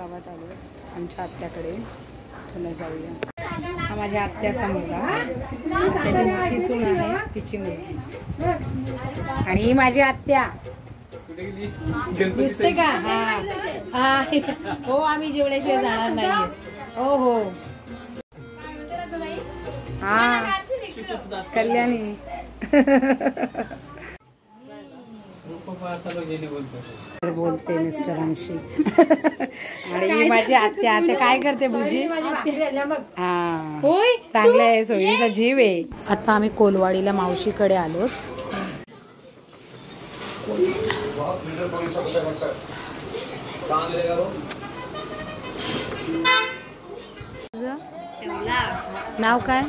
गावात आलो आमच्या आत्याकडे. चला जाऊया. हा माझ्या आत्याचा मुलगा, त्याची मोठी सून आहे, तिची मुलगी. आणि ही माझी आत्या दिसते का? हा हो, आम्ही जेवल्याशिवाय जाणार नाही. हो हो हा कल्याणी. बोलते मिस्टरांशी. आणि माझी आत्या आता काय करते बुजी? हा होय, चांगलं आहे, सोयीचा जीव आहे. आता आम्ही कोलवाडीला मावशीकडे आलो. नाव काय?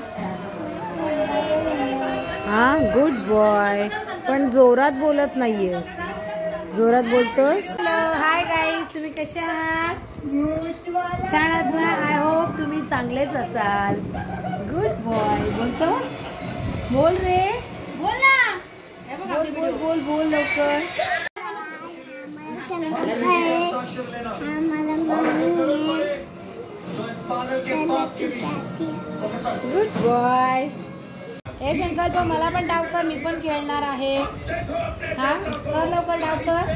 हा गुड बॉय, पण जोरात बोलत नाहीये. जोरात बोलतोस. हॅलो हाय गाईज, तुम्ही कसे आहात? छान आहात ना? आय होप तुम्ही चांगलेच असाल. Good boy. बोलतो, बोल रे, बोल ना, बोल बोल बोल लवकर. Good boy. हे संकल्प मला पण डाव कर, मी पण खेळणार आहे. हा कर लवकर, डाव कर.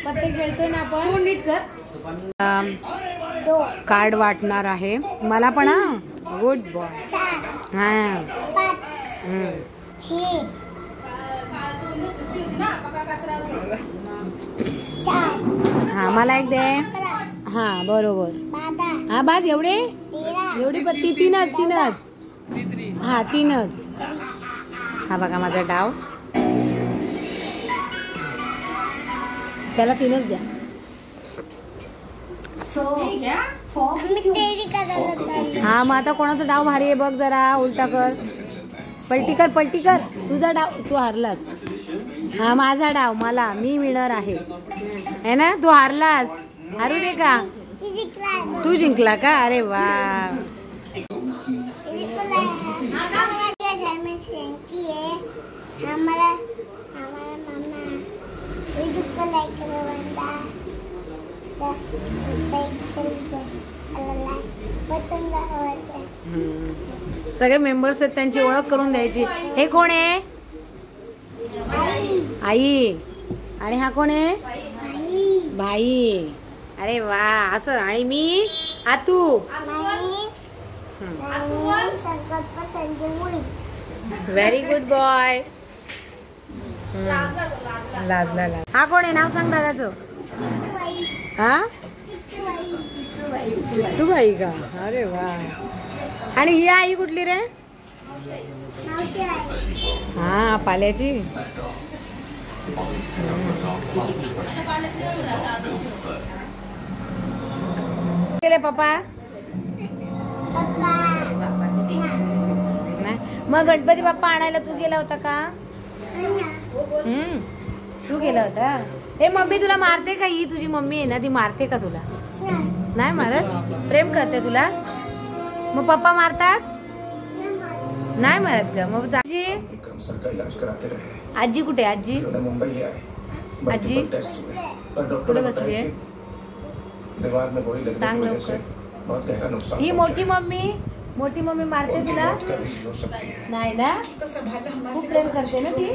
पत्ते खेळतोय ना आपण. नीट कर. कार्ड वाटणार आहे मला पण. हा गुड बॉय. हा हा मला एक दे. हा बरोबर. हा बस एवढे, एवढी पत्ती. तीनच तीनच. हा तीनच. हा बघा माझा डाव. त्याला तीनच द्या. हा मग आता कोणाचा डाव भारी आहे बघ जरा. उलटा कर, पलटी कर, पलटी कर. तुझा डाव, तू हारलास. हा माझा डाव, मला, मी विनर आहे ना. तू हारलास. हारू दे का? तू जिंकला का? अरे वा. सगळे मेंबर्स आहेत, त्यांची ओळख करून द्यायची. हे कोण आहे? आई. आणि हा कोण आहे? भाई. अरे वा. असं. आणि मी आतू. Very good boy. लाजला. हा कोण आहे? नाव सांग दादाचं. हा चिट्टू बाई का? अरे वा. आणि ही आई कुठली रे? हा पाल्याची. गेले पप्पा. मग गणपती बाप्पा आणायला तू गेला होता का? तू गेला होता. हे मम्मी तुला मारते का? ही तुझी मम्मी आहे ना, ती मारते का तुला? नाही मारत. प्रेम करते तुला. मग पप्पा मारतात? नाही मारत का? मग आजी, आजी कुठे? आजी, आजी कुठे बसली आहे? सांग लवकर. ही मोठी मम्मी, मोठी मम्मी मारते तुला? नाही ना. खूप प्रेम करते ना ती.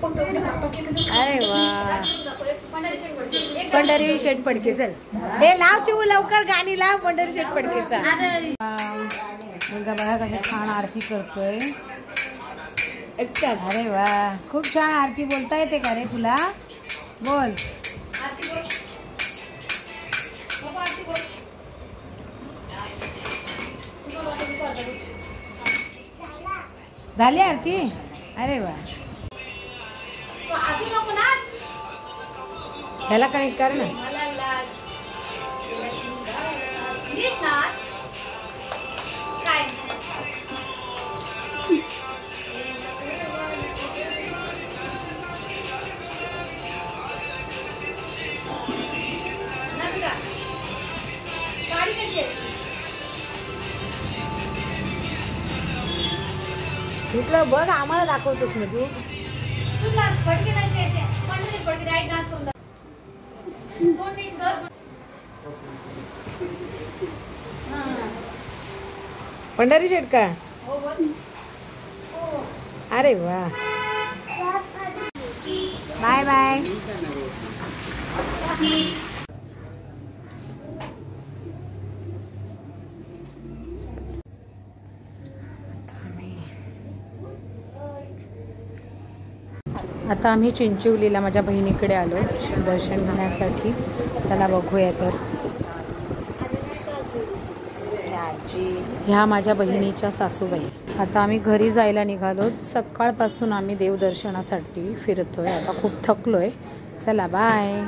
अरे वा. पंढरी शेठ फडके. चल हे लाव चिऊ लवकर, गाणी लाव पंढरी शेठ फडकेचा. मुलगा बघा कशी छान आरती करतोय. अरे वा. खूप छान आरती बोलता येते का रे तुला? बोल. झाली आरती? अरे वा. ह्याला कनेक्ट कर ना. इकडं बघ, आम्हाला दाखवतोस ना तू. पंढरी शेट का? अरे वा, बाय बाय. आता आम्ही चिंचोलीला माझ्या बहिणीकडे आलो दर्शन घेण्यासाठी. त्याला बघूया. तर ह्या माझ्या बहिणीच्या सासूबाई. आता आम्ही घरी जायला निघालो. सकाळपासून आम्ही देवदर्शनासाठी फिरतोय. आता खूप थकलोय. चला बाय.